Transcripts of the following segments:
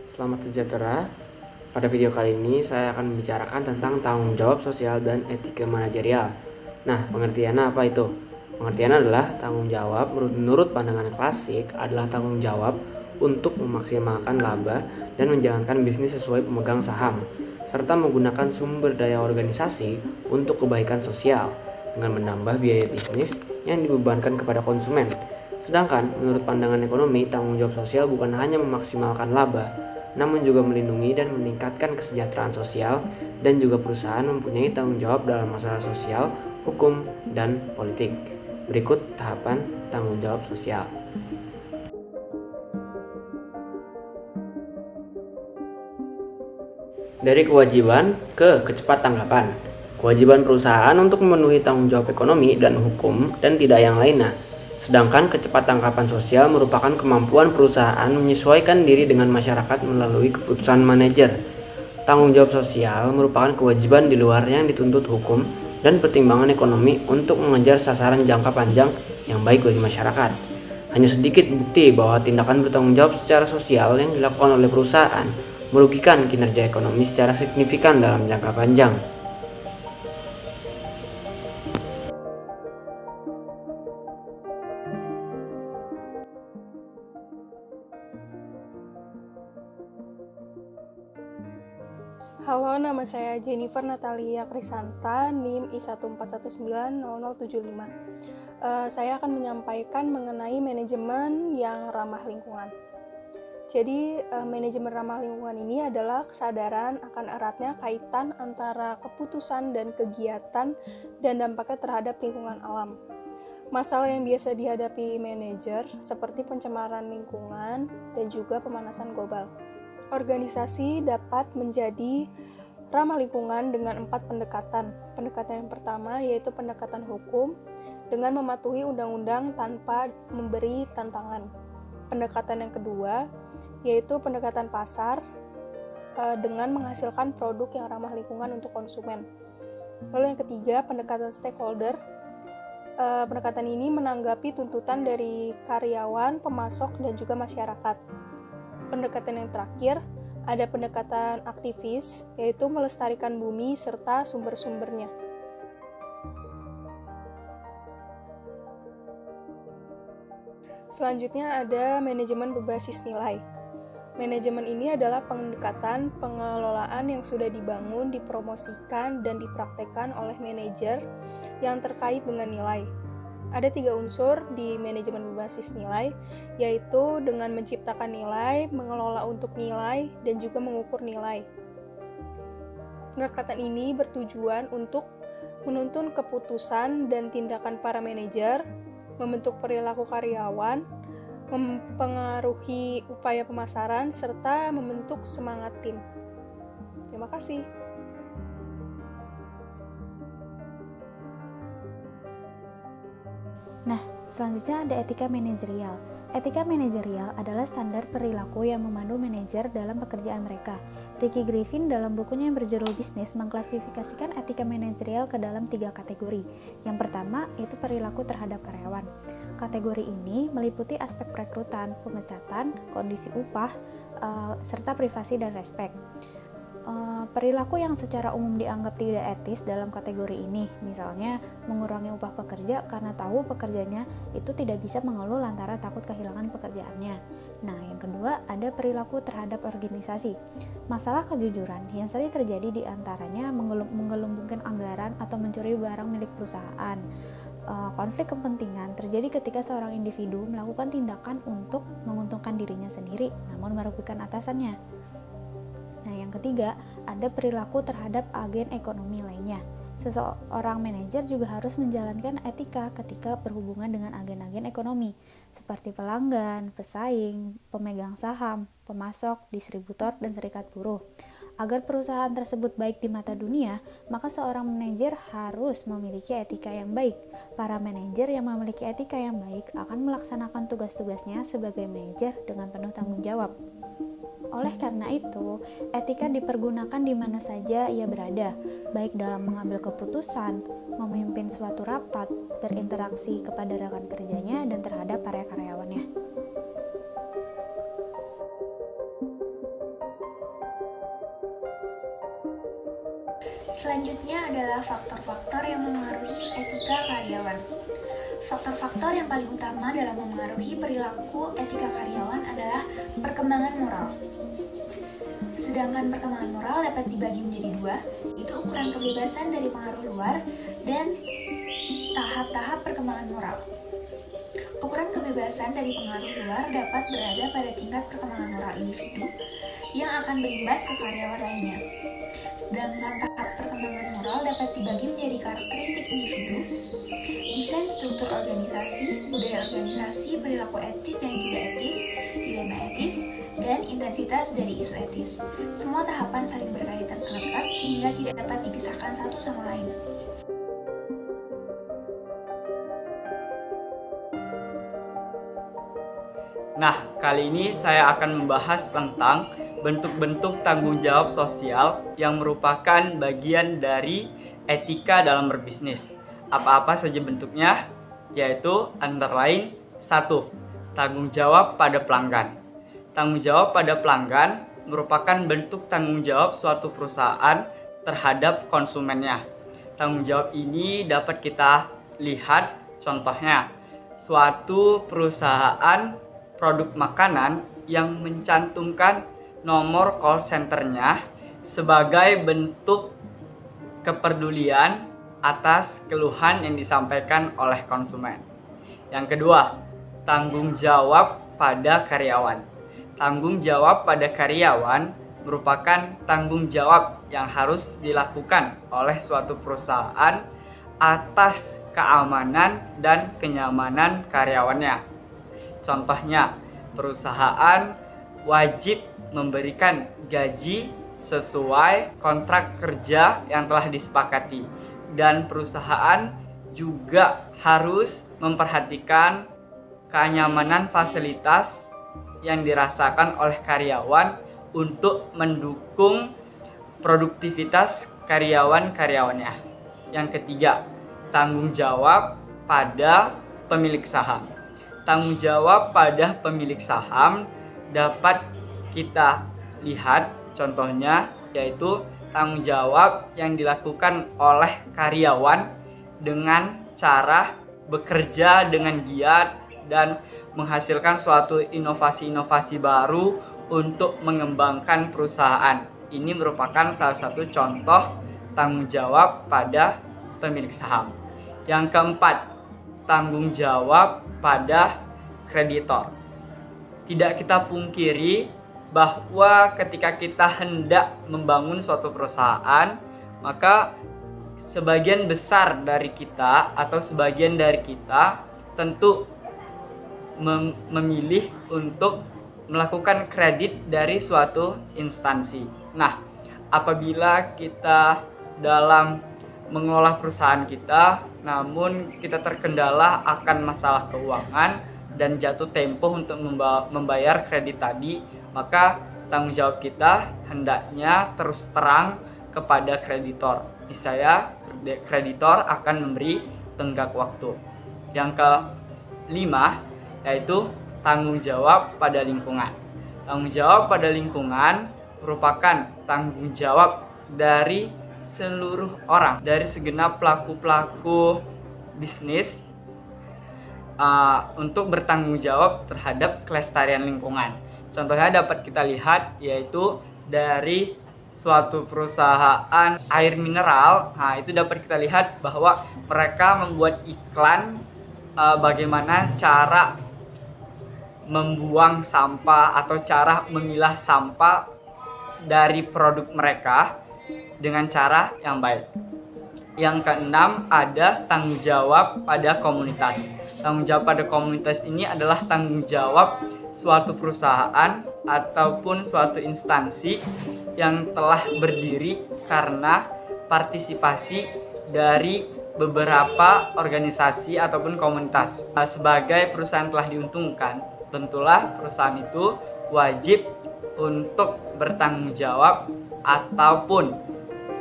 Selamat sejahtera. Pada video kali ini saya akan membicarakan tentang tanggung jawab sosial dan etika manajerial. Nah, pengertiannya apa itu? Pengertiannya adalah tanggung jawab menurut pandangan klasik adalah tanggung jawab untuk memaksimalkan laba dan menjalankan bisnis sesuai pemegang saham, serta menggunakan sumber daya organisasi untuk kebaikan sosial dengan menambah biaya bisnis yang dibebankan kepada konsumen. Sedangkan menurut pandangan ekonomi, tanggung jawab sosial bukan hanya memaksimalkan laba, namun juga melindungi dan meningkatkan kesejahteraan sosial, dan juga perusahaan mempunyai tanggung jawab dalam masalah sosial, hukum, dan politik. Berikut tahapan tanggung jawab sosial. Dari kewajiban ke kecepat tanggapan. Kewajiban perusahaan untuk memenuhi tanggung jawab ekonomi dan hukum dan tidak yang lainnya. Sedangkan kecepat tanggapan sosial merupakan kemampuan perusahaan menyesuaikan diri dengan masyarakat melalui keputusan manajer. Tanggung jawab sosial merupakan kewajiban di luar yang dituntut hukum dan pertimbangan ekonomi untuk mengejar sasaran jangka panjang yang baik bagi masyarakat. Hanya sedikit bukti bahwa tindakan bertanggung jawab secara sosial yang dilakukan oleh perusahaan merugikan kinerja ekonomi secara signifikan dalam jangka panjang. Halo, nama saya Jennifer Natalia Krisanta, NIM I141900075. Saya akan menyampaikan mengenai manajemen yang ramah lingkungan. Jadi, manajemen ramah lingkungan ini adalah kesadaran akan eratnya kaitan antara keputusan dan kegiatan dan dampaknya terhadap lingkungan alam. Masalah yang biasa dihadapi manajer seperti pencemaran lingkungan dan juga pemanasan global. Organisasi dapat menjadi ramah lingkungan dengan 4 pendekatan. Pendekatan yang pertama yaitu pendekatan hukum dengan mematuhi undang-undang tanpa memberi tantangan. Pendekatan yang kedua yaitu pendekatan pasar dengan menghasilkan produk yang ramah lingkungan untuk konsumen. Lalu yang ketiga, pendekatan stakeholder. Pendekatan ini menanggapi tuntutan dari karyawan, pemasok, dan juga masyarakat. Pendekatan yang terakhir, ada pendekatan aktivis, yaitu melestarikan bumi serta sumber-sumbernya. Selanjutnya ada manajemen berbasis nilai. Manajemen ini adalah pendekatan pengelolaan yang sudah dibangun, dipromosikan, dan dipraktekkan oleh manajer yang terkait dengan nilai. Ada 3 unsur di manajemen berbasis nilai, yaitu dengan menciptakan nilai, mengelola untuk nilai, dan juga mengukur nilai. Pendekatan ini bertujuan untuk menuntun keputusan dan tindakan para manajer, membentuk perilaku karyawan, mempengaruhi upaya pemasaran, serta membentuk semangat tim. Terima kasih. Nah, selanjutnya ada etika manajerial. Etika manajerial adalah standar perilaku yang memandu manajer dalam pekerjaan mereka. Ricky Griffin dalam bukunya yang berjudul Bisnis mengklasifikasikan etika manajerial ke dalam 3 kategori. Yang pertama, yaitu perilaku terhadap karyawan. Kategori ini meliputi aspek perekrutan, pemecatan, kondisi upah, serta privasi dan respek. Perilaku yang secara umum dianggap tidak etis dalam kategori ini, misalnya mengurangi upah pekerja karena tahu pekerjanya itu tidak bisa mengeluh lantaran takut kehilangan pekerjaannya. Nah, yang kedua ada perilaku terhadap organisasi. Masalah kejujuran yang sering terjadi di antaranya menggelembungkan anggaran atau mencuri barang milik perusahaan. Konflik kepentingan terjadi ketika seorang individu melakukan tindakan untuk menguntungkan dirinya sendiri namun merugikan atasannya. Nah, yang ketiga, ada perilaku terhadap agen ekonomi lainnya. Seseorang manajer juga harus menjalankan etika ketika berhubungan dengan agen-agen ekonomi, seperti pelanggan, pesaing, pemegang saham, pemasok, distributor, dan serikat buruh. Agar perusahaan tersebut baik di mata dunia, maka seorang manajer harus memiliki etika yang baik. Para manajer yang memiliki etika yang baik akan melaksanakan tugas-tugasnya sebagai manajer dengan penuh tanggung jawab. Oleh karena itu, etika dipergunakan di mana saja ia berada, baik dalam mengambil keputusan, memimpin suatu rapat, berinteraksi kepada rekan kerjanya, dan terhadap para karyawannya. Selanjutnya adalah faktor-faktor yang memengaruhi etika karyawan. Faktor-faktor yang paling utama dalam memengaruhi perilaku etika karyawan adalah perkembangan moral. Sedangkan perkembangan moral dapat dibagi menjadi dua, yaitu ukuran kebebasan dari pengaruh luar dan tahap-tahap perkembangan moral. Ukuran kebebasan dari pengaruh luar dapat berada pada tingkat perkembangan moral individu yang akan berimbas ke karyawan lainnya. Sedangkan tahap perkembangan moral dapat dibagi menjadi karakteristik individu, desain struktur organisasi, budaya organisasi, perilaku etis dan tidak etis, dilema etis, dan intensitas dari isu etis. Semua tahapan saling berkaitan sangat erat sehingga tidak dapat dipisahkan satu sama lain. Nah, kali ini saya akan membahas tentang bentuk-bentuk tanggung jawab sosial yang merupakan bagian dari etika dalam berbisnis. Apa-apa saja bentuknya? Yaitu antara lain 1. Tanggung jawab pada pelanggan. Tanggung jawab pada pelanggan merupakan bentuk tanggung jawab suatu perusahaan terhadap konsumennya. Tanggung jawab ini dapat kita lihat contohnya, suatu perusahaan produk makanan yang mencantumkan nomor call centernya sebagai bentuk kepedulian atas keluhan yang disampaikan oleh konsumen. Yang kedua, tanggung jawab pada karyawan. Tanggung jawab pada karyawan merupakan tanggung jawab yang harus dilakukan oleh suatu perusahaan atas keamanan dan kenyamanan karyawannya. Contohnya, perusahaan wajib memberikan gaji sesuai kontrak kerja yang telah disepakati, dan perusahaan juga harus memperhatikan kenyamanan fasilitas yang dirasakan oleh karyawan untuk mendukung produktivitas karyawan-karyawannya. Yang ketiga, tanggung jawab pada pemilik saham. Tanggung jawab pada pemilik saham dapat kita lihat contohnya, yaitu tanggung jawab yang dilakukan oleh karyawan dengan cara bekerja dengan giat dan menghasilkan suatu inovasi-inovasi baru untuk mengembangkan perusahaan. Ini merupakan salah satu contoh tanggung jawab pada pemilik saham. Yang keempat, tanggung jawab pada kreditor. Tidak kita pungkiri bahwa ketika kita hendak membangun suatu perusahaan, maka sebagian besar dari kita atau sebagian dari kita tentu memilih untuk melakukan kredit dari suatu instansi. Nah, apabila kita dalam mengelola perusahaan kita, namun kita terkendala akan masalah keuangan dan jatuh tempo untuk membayar kredit tadi, maka tanggung jawab kita hendaknya terus terang kepada kreditor. Misalnya, kreditor akan memberi tenggat waktu. Yang kelima, yaitu tanggung jawab pada lingkungan. Tanggung jawab pada lingkungan merupakan tanggung jawab dari seluruh orang, dari segenap pelaku-pelaku bisnis untuk bertanggung jawab terhadap kelestarian lingkungan. Contohnya dapat kita lihat, yaitu dari suatu perusahaan air mineral. Nah, itu dapat kita lihat bahwa mereka membuat iklan bagaimana cara membuang sampah atau cara memilah sampah dari produk mereka dengan cara yang baik. Yang keenam, ada tanggung jawab pada komunitas. Tanggung jawab pada komunitas ini adalah tanggung jawab suatu perusahaan ataupun suatu instansi yang telah berdiri karena partisipasi dari beberapa organisasi ataupun komunitas. Sebagai perusahaan telah diuntungkan, tentulah perusahaan itu wajib untuk bertanggung jawab ataupun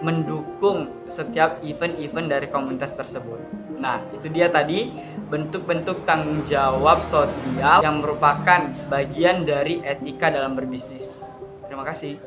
mendukung setiap event-event dari komunitas tersebut. Nah, itu dia tadi bentuk-bentuk tanggung jawab sosial yang merupakan bagian dari etika dalam berbisnis. Terima kasih.